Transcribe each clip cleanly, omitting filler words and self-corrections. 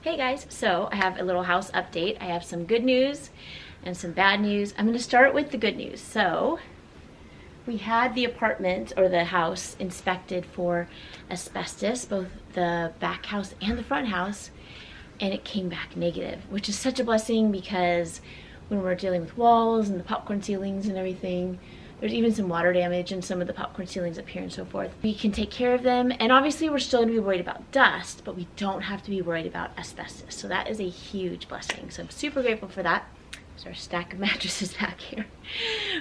Hey guys, so I have a little house update. I have some good news and some bad news. I'm going to start with the good news. So we had the apartment or the house inspected for asbestos, both the back house and the front house, and it came back negative, which is such a blessing because when we're dealing with walls and the popcorn ceilings and everything, there's even some water damage in some of the popcorn ceilings up here and so forth. We can take care of them, and obviously we're still gonna be worried about dust, but we don't have to be worried about asbestos. So that is a huge blessing. So I'm super grateful for that. There's our stack of mattresses back here.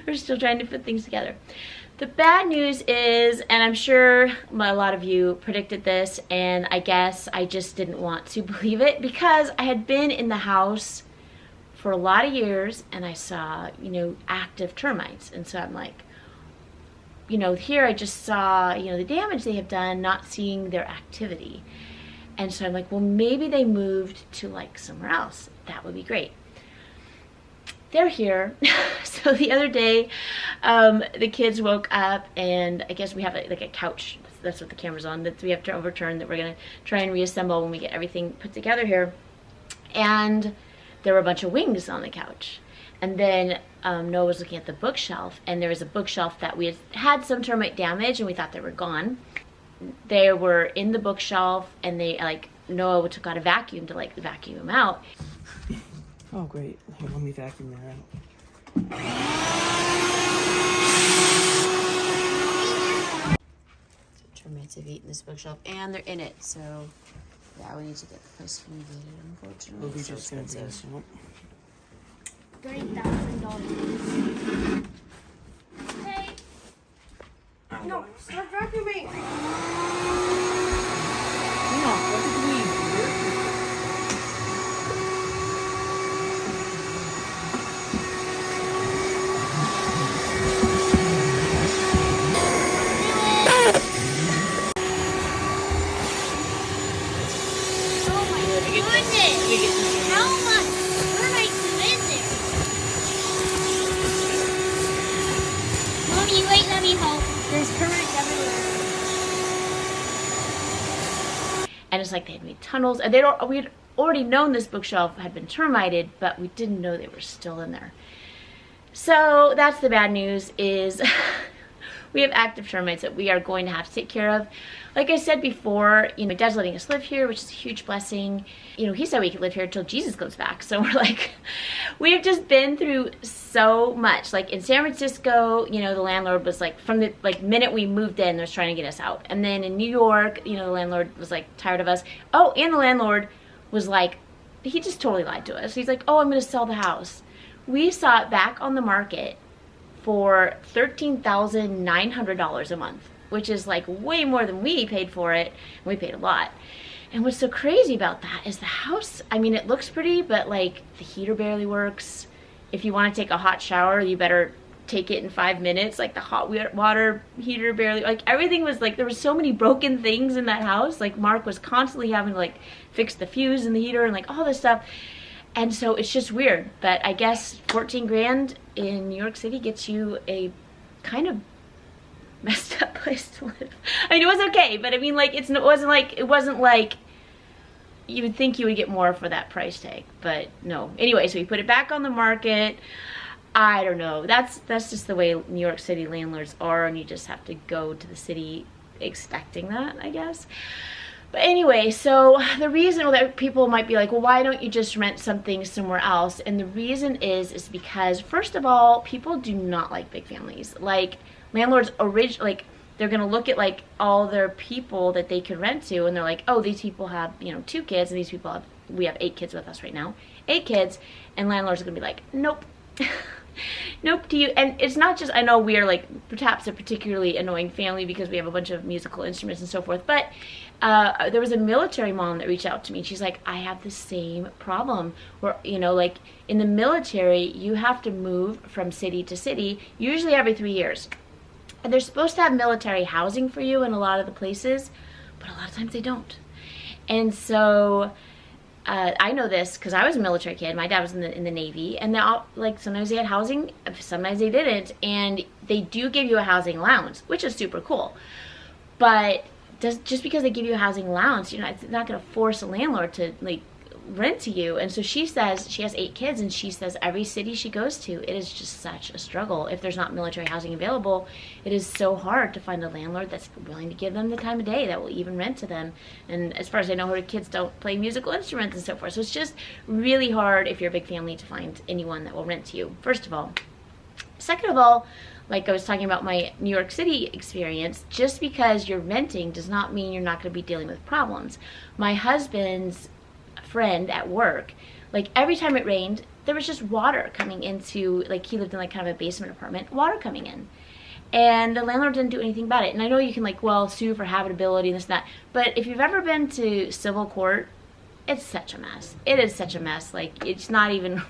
We're still trying to put things together. The bad news is, and I'm sure a lot of you predicted this, and I guess I just didn't want to believe it because I had been in the house for a lot of years and I saw, active termites. And so I'm like, here I just saw, the damage they have done, not seeing their activity. And so I'm like, well, maybe they moved to like somewhere else. That would be great. They're here. So the other day, the kids woke up and I guess we have like a couch. That's what the camera's on, that we have to overturn, that we're gonna try and reassemble when we get everything put together here. And there were a bunch of wings on the couch. And then Noah was looking at the bookshelf, and there was a bookshelf that we had some termite damage and we thought they were gone. They were in the bookshelf, and Noah took out a vacuum to vacuum them out. Oh great, here, let me vacuum that out. Termites have eaten this bookshelf and they're in it, so yeah, we need to get the place fumigated, unfortunately. We'll be just gonna do this one. $30,000. Hey! No, stop vacuuming! No, what did we do? How much termites is in there? Mommy, wait, let me hold. There's termites everywhere. And it's like they had made tunnels, and we had already known this bookshelf had been termited, but we didn't know they were still in there. So that's the bad news, is we have active termites that we are going to have to take care of. Like I said before, my dad's letting us live here, which is a huge blessing. He said we could live here until Jesus comes back. So we're like, we've just been through so much. Like in San Francisco, the landlord was like, from the minute we moved in, was trying to get us out. And then in New York, the landlord was like tired of us. Oh, and the landlord was like, he just totally lied to us. He's like, oh, I'm gonna sell the house. We saw it back on the market for $13,900 a month, which is like way more than we paid for it. And we paid a lot. And what's so crazy about that is the house, it looks pretty, but like the heater barely works. If you want to take a hot shower, you better take it in 5 minutes. Like the hot water heater barely, everything was there was so many broken things in that house. Like Mark was constantly having to fix the fuse in the heater and all this stuff. And so it's just weird, but I guess 14 grand in New York City gets you a kind of messed up place to live. It was okay, but it wasn't like you would think you would get more for that price tag, but no. Anyway, so we put it back on the market. I don't know. That's just the way New York City landlords are, and you just have to go to the city expecting that, I guess. But anyway, so the reason that people might be like, well, why don't you just rent something somewhere else? And the reason is because, first of all, people do not like big families. Landlords they're gonna look at all their people that they can rent to, and they're like, oh, these people have 2 kids, and these people we have 8 kids with us right now, 8 kids, and landlords are gonna be like, nope. Nope to you. And it's not just, I know we are perhaps a particularly annoying family because we have a bunch of musical instruments and so forth, but there was a military mom that reached out to me. She's like, I have the same problem where, in the military, you have to move from city to city, usually every 3 years. And they're supposed to have military housing for you in a lot of the places, but a lot of times they don't. And so I know this because I was a military kid. My dad was in the Navy, and sometimes they had housing, sometimes they didn't, and they do give you a housing allowance, which is super cool. But just because they give you a housing allowance, it's not going to force a landlord to rent to you. And so she says she has 8 kids, and she says every city she goes to, it is just such a struggle. If there's not military housing available, it is so hard to find a landlord that's willing to give them the time of day, that will even rent to them. And as far as I know, her kids don't play musical instruments and so forth. So it's just really hard if you're a big family to find anyone that will rent to you, first of all. Second of all, like I was talking about my New York City experience, just because you're renting does not mean you're not going to be dealing with problems. My husband's friend at work, like every time it rained, there was just water coming into, like he lived in like kind of a basement apartment, water coming in. And the landlord didn't do anything about it. And I know you can like, well, sue for habitability and this and that, but if you've ever been to civil court, it's such a mess. It is such a mess. Like, it's not even,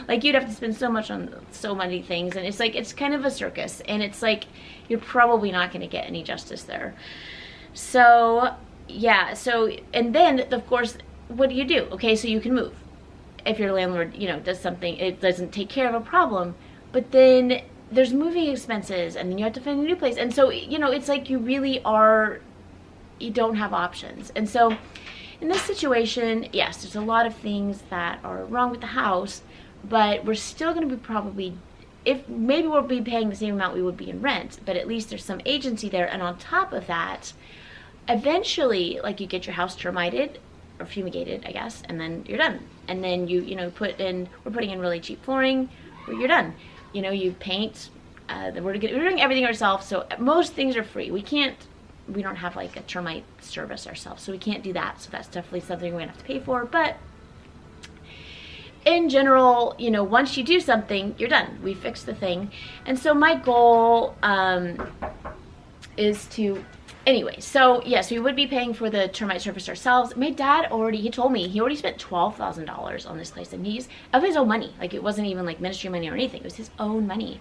like, you'd have to spend so much on so many things, and it's like, it's kind of a circus, and it's like, you're probably not going to get any justice there. So, yeah, so, and then, of course, what do you do? Okay, so you can move. If your landlord, you know, does something, it doesn't take care of a problem, but then there's moving expenses, and then you have to find a new place, and so, you know, it's like you really are, you don't have options. And so, in this situation, yes, there's a lot of things that are wrong with the house, but we're still going to be probably, if maybe we'll be paying the same amount we would be in rent, but at least there's some agency there. And on top of that, eventually, like, you get your house termited or fumigated, I guess, and then you're done. And then you know, we're putting in really cheap flooring, you're done. You know, you paint, we're doing everything ourselves, so most things are free. We don't have like a termite service ourselves, so we can't do that. So that's definitely something we're gonna have to pay for. But in general, you know, once you do something, you're done. We fixed the thing. And so my goal is to, anyway, so yes, we would be paying for the termite service ourselves. My dad he told me he already spent $12,000 on this place, and he's of his own money. Like, it wasn't even like ministry money or anything. It was his own money.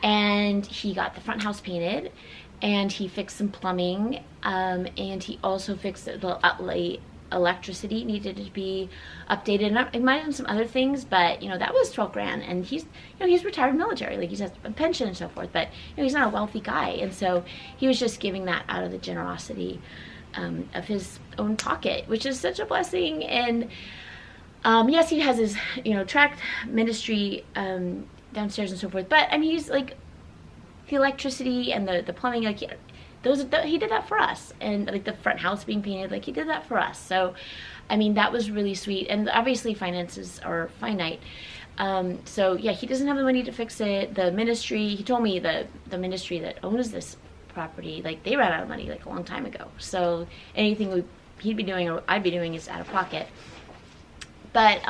And he got the front house painted, and he fixed some plumbing, and he also fixed the electricity needed to be updated. And it might have done some other things, but you know, that was 12 grand. And he's, you know, he's retired military, like he has a pension and so forth, but you know, he's not a wealthy guy, and so he was just giving that out of the generosity of his own pocket, which is such a blessing. And yes, he has his, you know, tract ministry downstairs and so forth, but I mean, he's like, the electricity and the plumbing, like, he did that for us. And like the front house being painted, like, he did that for us. So I mean, that was really sweet. And obviously finances are finite, so yeah, he doesn't have the money to fix it. The ministry, he told me, the ministry that owns this property, like, they ran out of money like a long time ago, so anything he'd be doing or I'd be doing is out of pocket. But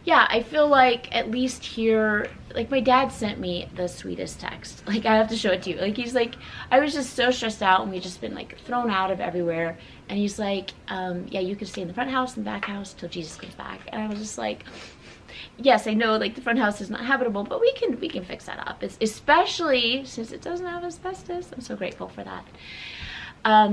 yeah, I feel like at least here, like, my dad sent me the sweetest text. Like, I have to show it to you. Like, he's like, I was just so stressed out, and we'd just been like thrown out of everywhere. And he's like, yeah, you can stay in the front house and the back house until Jesus comes back. And I was just like, yes, I know, like, the front house is not habitable, but we can fix that up. It's, especially since it doesn't have asbestos. I'm so grateful for that.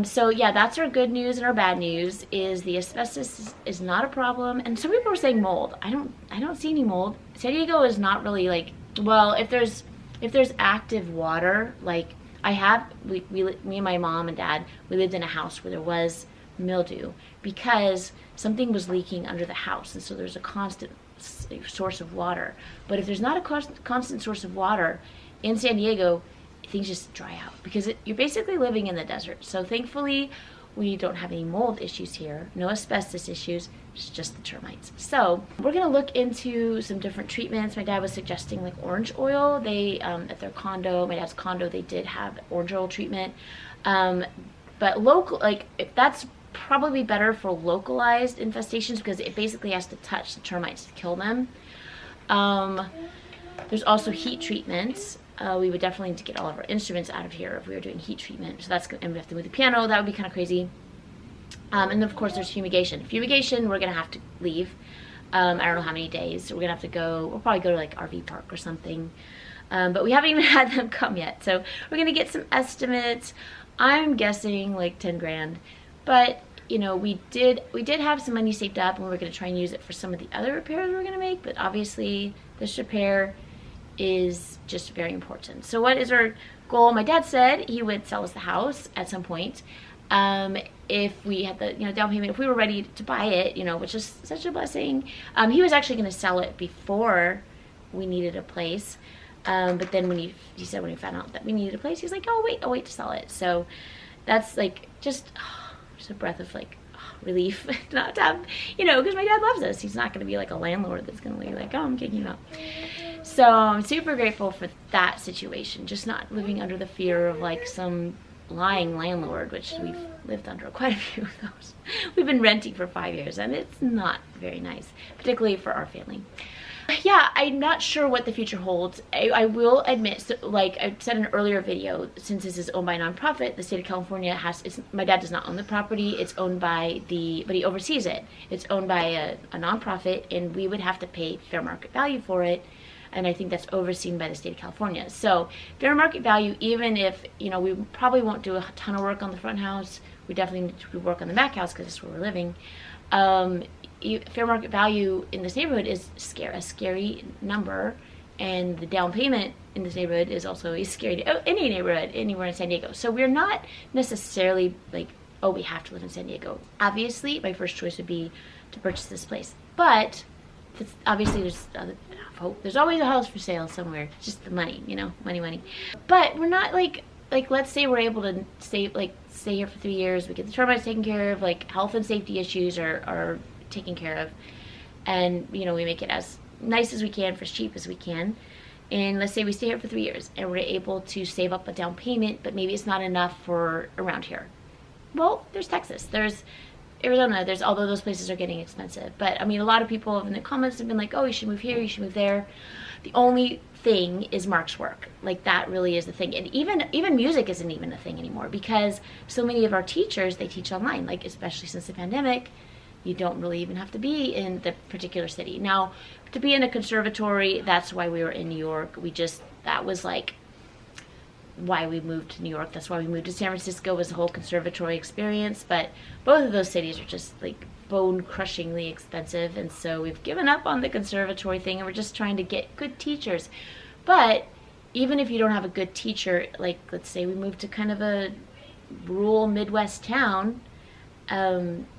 So yeah, that's our good news. And our bad news is the asbestos is not a problem. And some people are saying mold. I don't see any mold. San Diego is not really like, well, if there's active water, like me and my mom and dad, we lived in a house where there was mildew because something was leaking under the house. And so there's a constant source of water. But if there's not a constant source of water in San Diego, things just dry out because you're basically living in the desert. So thankfully we don't have any mold issues here, no asbestos issues, it's just the termites. So we're gonna look into some different treatments. My dad was suggesting like orange oil. They at their condo, my dad's condo, they did have orange oil treatment, but local, like, that's probably better for localized infestations because it basically has to touch the termites to kill them. There's also heat treatments. We would definitely need to get all of our instruments out of here if we were doing heat treatment. So that's, and we have to move the piano. That would be kind of crazy. And then of course there's fumigation. Fumigation, we're gonna have to leave. I don't know how many days. We're gonna have to go. We'll probably go to like RV park or something. But we haven't even had them come yet. So we're gonna get some estimates. I'm guessing like 10 grand. But you know, we did have some money saved up, and we're gonna try and use it for some of the other repairs we're gonna make. But obviously this repair is just very important. So what is our goal? My dad said he would sell us the house at some point. if we had the down payment, if we were ready to buy it, which is such a blessing. He was actually going to sell it before we needed a place, but then when he said when he found out that we needed a place, he's like, I'll wait to sell it. So that's like just a breath of like relief not to have, because my dad loves us. He's not going to be like a landlord that's going to be like, oh, I'm kicking you out. So I'm super grateful for that situation, just not living under the fear of like some lying landlord, which we've lived under quite a few of those. We've been renting for 5 years, and it's not very nice, particularly for our family. Yeah, I'm not sure what the future holds. I will admit, so like I said in an earlier video, since this is owned by a nonprofit, the state of California my dad does not own the property. It's owned by but he oversees it. It's owned by a nonprofit, and we would have to pay fair market value for it. And I think that's overseen by the state of California. So fair market value, even if, we probably won't do a ton of work on the front house, we definitely need to do work on the back house because that's where we're living. Fair market value in this neighborhood is a scary number, and the down payment in this neighborhood is also a scary, any neighborhood, anywhere in San Diego. So we're not necessarily like, oh, we have to live in San Diego. Obviously, my first choice would be to purchase this place, but obviously there's always a house for sale somewhere. It's just the money, money. But we're not like let's say we're able to stay here for 3 years. We get the termites taken care of, like health and safety issues are taken care of, and we make it as nice as we can for as cheap as we can. And let's say we stay here for 3 years and we're able to save up a down payment, but maybe it's not enough for around here. Well, there's Texas, there's Arizona, although those places are getting expensive. But I mean, a lot of people in the comments have been like, oh, you should move here, you should move there. The only thing is Mark's work. Like, that really is the thing. And even music isn't even a thing anymore, because so many of our teachers, they teach online, like especially since the pandemic. You don't really even have to be in the particular city. Now, to be in a conservatory, that's why we were in New York. That was like why we moved to New York. That's why we moved to San Francisco, was the whole conservatory experience. But both of those cities are just like bone-crushingly expensive, and so we've given up on the conservatory thing, and we're just trying to get good teachers. But even if you don't have a good teacher, like let's say we moved to kind of a rural Midwest town,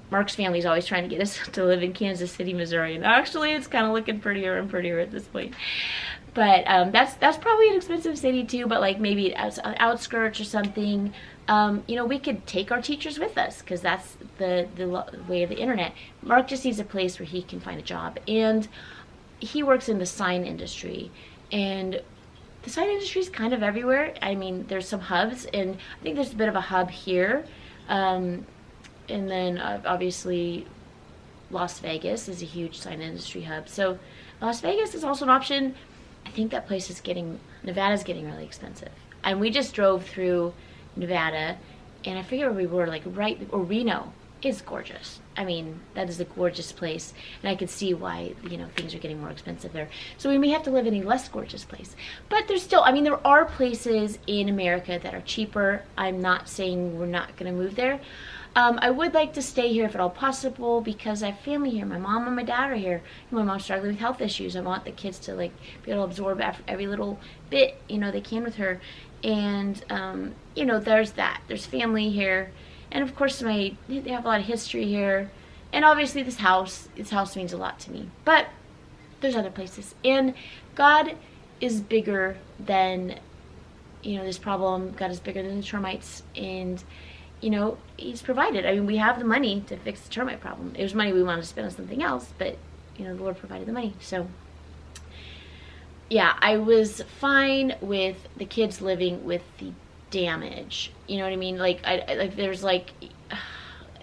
Mark's family is always trying to get us to live in Kansas City, Missouri, and actually it's kind of looking prettier and prettier at this point. But that's probably an expensive city too, but like maybe as outskirts or something. We could take our teachers with us, because that's the way of the internet. Mark just needs a place where he can find a job, and he works in the sign industry, and the sign industry is kind of everywhere. I mean, there's some hubs, and I think there's a bit of a hub here. And then obviously Las Vegas is a huge sign industry hub. So Las Vegas is also an option. I think that place Nevada's getting really expensive. And we just drove through Nevada, and I forget where we were, like Reno is gorgeous. I mean, that is a gorgeous place, and I could see why, things are getting more expensive there. So we may have to live in a less gorgeous place. But there are places in America that are cheaper. I'm not saying we're not going to move there. I would like to stay here if at all possible, because I have family here. My mom and my dad are here. My mom's struggling with health issues. I want the kids to be able to absorb every little bit, they can with her. And, there's that. There's family here. And of course, they have a lot of history here. And obviously this house means a lot to me. But there's other places. And God is bigger than, this problem. God is bigger than the termites. And he's provided. I mean, we have the money to fix the termite problem. It was money we wanted to spend on something else, but, the Lord provided the money. So, yeah, I was fine with the kids living with the damage. You know what I mean? I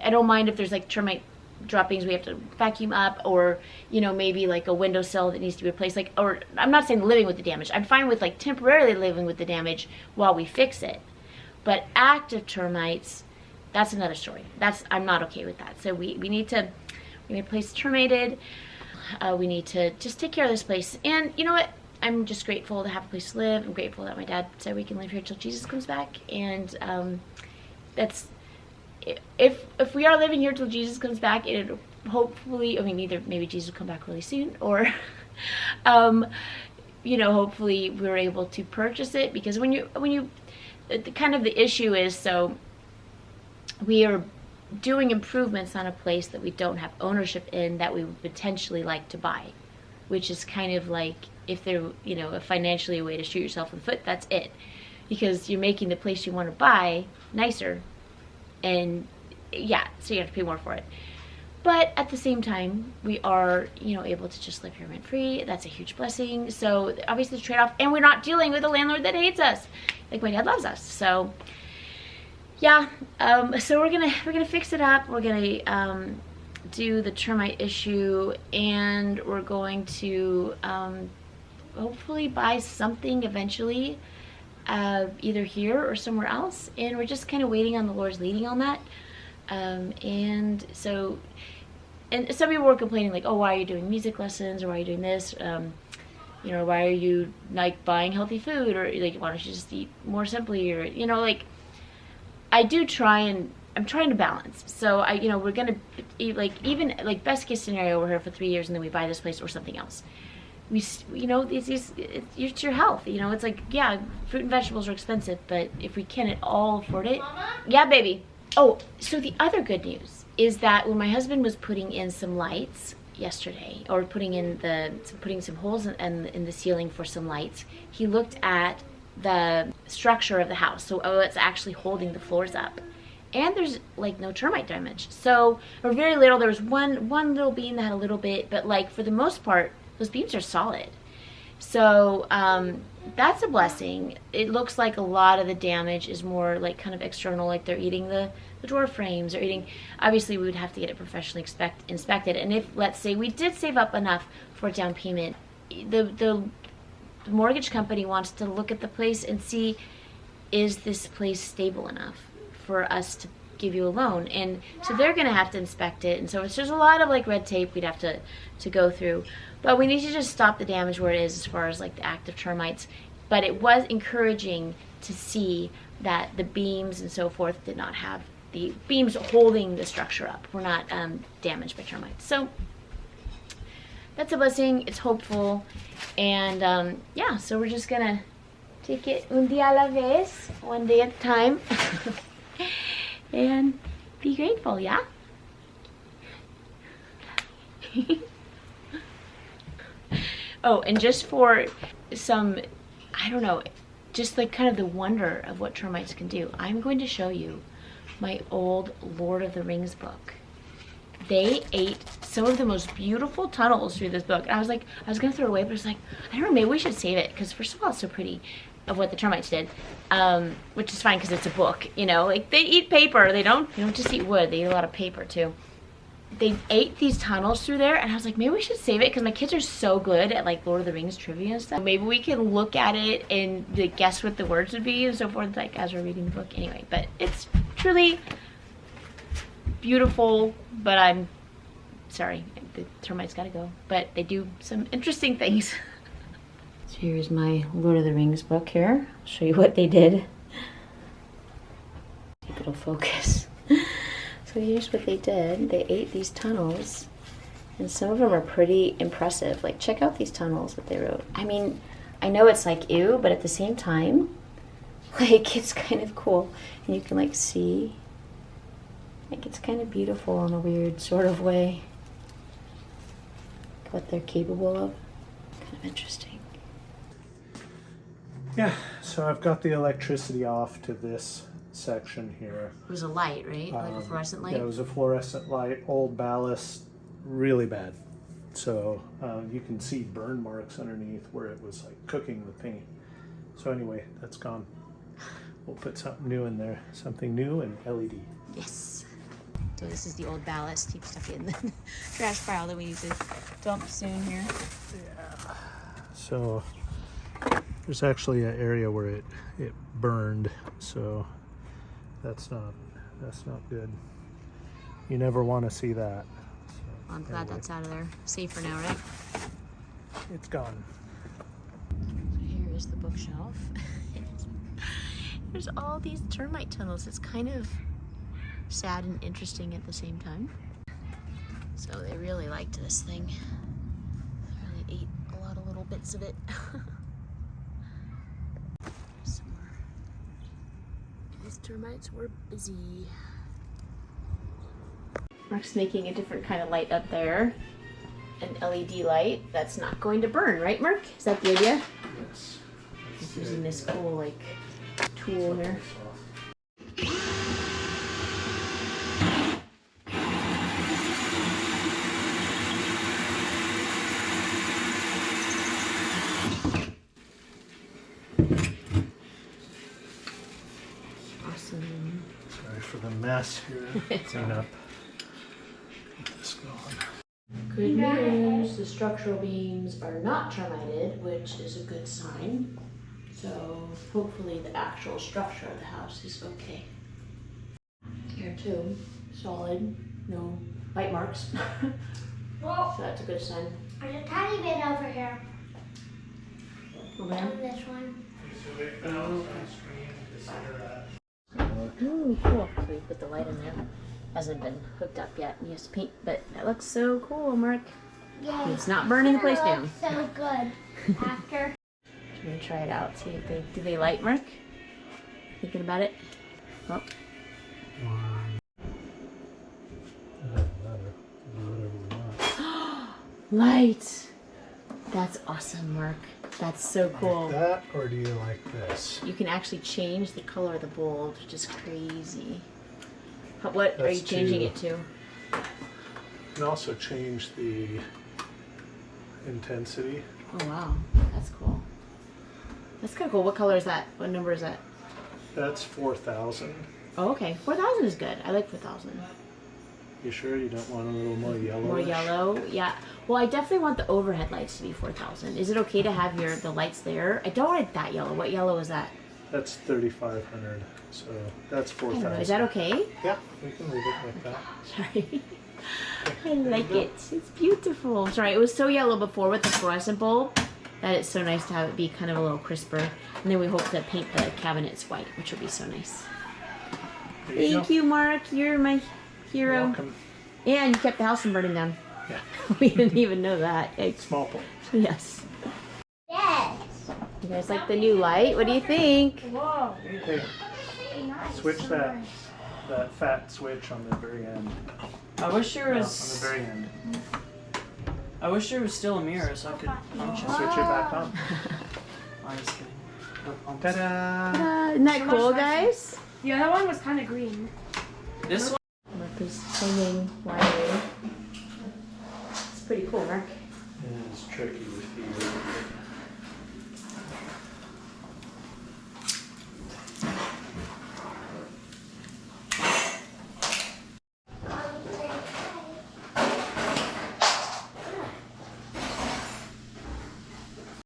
don't mind if there's, termite droppings we have to vacuum up, or, maybe, a windowsill that needs to be replaced. Or, I'm not saying living with the damage. I'm fine with, temporarily living with the damage while we fix it. But active termites, that's another story. I'm not okay with that. So we need a place terminated. We need to just take care of this place. And you know what? I'm just grateful to have a place to live. I'm grateful that my dad said we can live here till Jesus comes back. And that's, if we are living here till Jesus comes back, it hopefully, either maybe Jesus will come back really soon, or hopefully we're able to purchase it. Because when you the issue is, so we are doing improvements on a place that we don't have ownership in that we would potentially like to buy, which is kind of like if they're, you know, financially a way to shoot yourself in the foot, that's it. Because you're making the place you want to buy nicer, and yeah, so you have to pay more for it. But at the same time, we are, you know, able to just live here rent free. That's a huge blessing. So obviously the trade-off, and we're not dealing with a landlord that hates us. Like my dad loves us. So yeah, so we're gonna fix it up. We're gonna do the termite issue, and we're going to hopefully buy something eventually, either here or somewhere else. And we're just kind of waiting on the Lord's leading on that. And so, and some people were complaining like, oh, why are you doing music lessons, or why are you doing this? You know, why are you like buying healthy food, or like, why don't you just eat more simply, or, you know, like, I do try, and I'm trying to balance. So you know, we're gonna eat, like, even like best case scenario, we're here for 3 years and then we buy this place or something else. You know, it's your health. You know, it's like, yeah, fruit and vegetables are expensive, but if we can at all afford it. Mama? Yeah, baby. Oh, so the other good news is that when my husband was putting in some lights yesterday, or putting some holes in the ceiling for some lights, he looked at the structure of the house. So it's actually holding the floors up, and there's like no termite damage. So, or very little. There was one little beam that had a little bit, but like for the most part, those beams are solid. So that's a blessing. It looks like a lot of the damage is more like kind of external, like they're eating the door frames, or eating. Obviously, we would have to get it professionally inspected. And if, let's say, we did save up enough for a down payment, the mortgage company wants to look at the place and see, is this place stable enough for us to give you a loan? And so they're going to have to inspect it. And so there's a lot of like red tape we'd have to go through. But we need to just stop the damage where it is as far as like the active termites. But it was encouraging to see that the beams and so forth did not have, the beams holding the structure up were not damaged by termites. So that's a blessing. It's hopeful. And yeah, so we're just gonna take it un día a la vez, one day at a time, and be grateful, yeah? Oh, and just for some, I don't know, just like kind of the wonder of what termites can do, I'm going to show you my old Lord of the Rings book. They ate some of the most beautiful tunnels through this book. And I was like, I was gonna throw it away, but I was like, I don't know, maybe we should save it, because first of all, it's so pretty of what the termites did, which is fine because it's a book, you know, like they eat paper. They don't just eat wood, they eat a lot of paper too. They ate these tunnels through there, and I was like, maybe we should save it, because my kids are so good at like Lord of the Rings trivia and stuff. Maybe we can look at it and like, guess what the words would be and so forth, like as we're reading the book. Anyway, but it's truly beautiful. But I'm sorry, the termites gotta go. But they do some interesting things. So here's my Lord of the Rings book here. I'll show you what they did. If it'll focus. So here's what they did. They ate these tunnels, and some of them are pretty impressive. Like, check out these tunnels that they wrote. I mean, I know it's like ew, but at the same time, like, it's kind of cool. And you can like see, like, it's kind of beautiful in a weird sort of way, what they're capable of. Kind of interesting. Yeah, so I've got the electricity off to this section here. It was a light, right? Like a fluorescent light? Yeah, it was a fluorescent light, old ballast, really bad. So you can see burn marks underneath where it was like cooking the paint. So anyway, that's gone. We'll put something new in there, something new and LED. Yes. So this is the old ballast. Keep stuck in the trash pile that we need to dump soon here. Yeah. So there's actually an area where it burned, so that's not good. You never want to see that. So, well, I'm glad that's out of there. Safer now, right? It's gone. So here is the bookshelf. There's all these termite tunnels. It's kind of sad and interesting at the same time. So they really liked this thing. They really ate a lot of little bits of it. These termites were busy. Mark's making a different kind of light up there. An LED light that's not going to burn, right, Mark? Is that the idea? Yes. He's using this cool, like, tool here. Awesome. Sorry for the mess here. Clean up. Get this going. Good news, the structural beams are not termited, which is a good sign. So hopefully the actual structure of the house is okay. Here too, solid, no bite marks. Well, So that's a good sign. there's a tiny bit over here. Over On there. this one. Ooh, cool. So we put the light in there. Hasn't been hooked up yet. And he has to paint, but that looks so cool, Mark. Yeah. It's not burning the place down. So good. After. I'm gonna try it out. See if they do they light, Mark? Thinking about it? Oh. Light! That's awesome, Mark. That's so cool. That, or do you like this? You can actually change the color of the bulb, which is crazy. What are That's you changing to- it to? You can also change the intensity. Oh wow, that's cool. That's kind of cool. What color is that? What number is that? That's 4,000. Oh, okay. 4,000 is good. I like 4,000. You sure you don't want a little more yellow? More yellow, yeah. Well, I definitely want the overhead lights to be 4,000. Is it okay to have the lights there? I don't want it that yellow. What yellow is that? That's 3,500. So that's I don't know. 4,000. Is that okay? Yeah, we can leave it like that. Sorry. I like it. It's beautiful. Sorry, it was so yellow before with the fluorescent bulb that it's so nice to have it be kind of a little crisper. And then we hope to paint the cabinets white, which will be so nice. There Thank go. you, Mark. You're my hero. You're welcome. And you kept the house from burning down. Yeah. We didn't even know that. Small point. Yes. Yes. You guys like the new light? What do you think? Whoa. Hey, Very nice. switch So that nice. that fat switch on the very end. I wish there No, was. on the very end. I wish there was still a mirror so I could function. Switch it back on. I'm just kidding. No, Ta-da! Isn't that So cool, much nicer. guys? The other one was kind of green. This one. Mark is hanging wiring. It's pretty cool, Mark. It's tricky with you.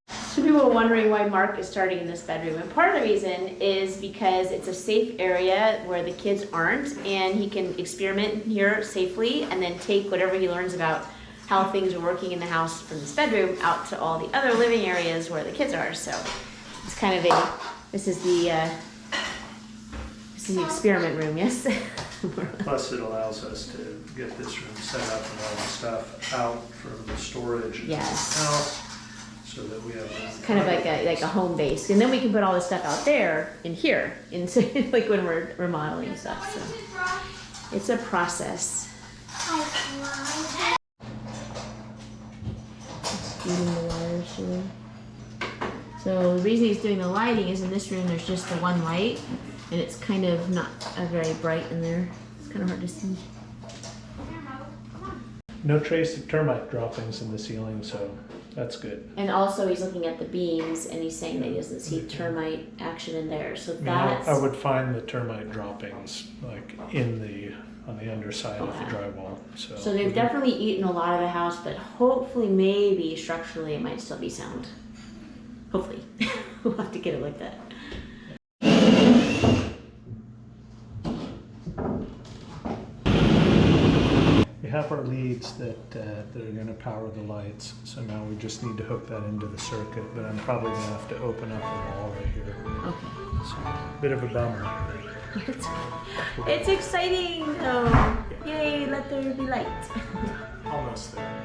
So people are wondering why Mark is starting in this bedroom, and part of the reason is because it's a safe area where the kids aren't, and he can experiment here safely and then take whatever he learns about how things are working in the house from this bedroom out to all the other living areas where the kids are. So it's kind of this is the experiment room, yes? Plus, it allows us to get this room set up and all the stuff out from the storage in Yes. the house, so that we have Kind of like a home base, and then we can put all this stuff out there in here, like when we're remodeling stuff. So it's a process. Feeding the wires here. So the reason he's doing the lighting is in this room there's just the one light, and it's kind of not very bright in there. It's kind of hard to see. no trace of termite droppings in the ceiling, so that's good. And also he's looking at the beams and he's saying that he doesn't see termite action in there. So I mean, that's I would find the termite droppings like on the underside of the Okay. drywall. So they've definitely eaten a lot of the house, but hopefully, maybe structurally, it might still be sound. Hopefully. We'll have to get it like that. We have our leads that are going to power the lights, so now we just need to hook that into the circuit, but I'm probably going to have to open up the wall right here. Okay. So, bit of a bummer. It's exciting though. Yay, let there be light. Almost there.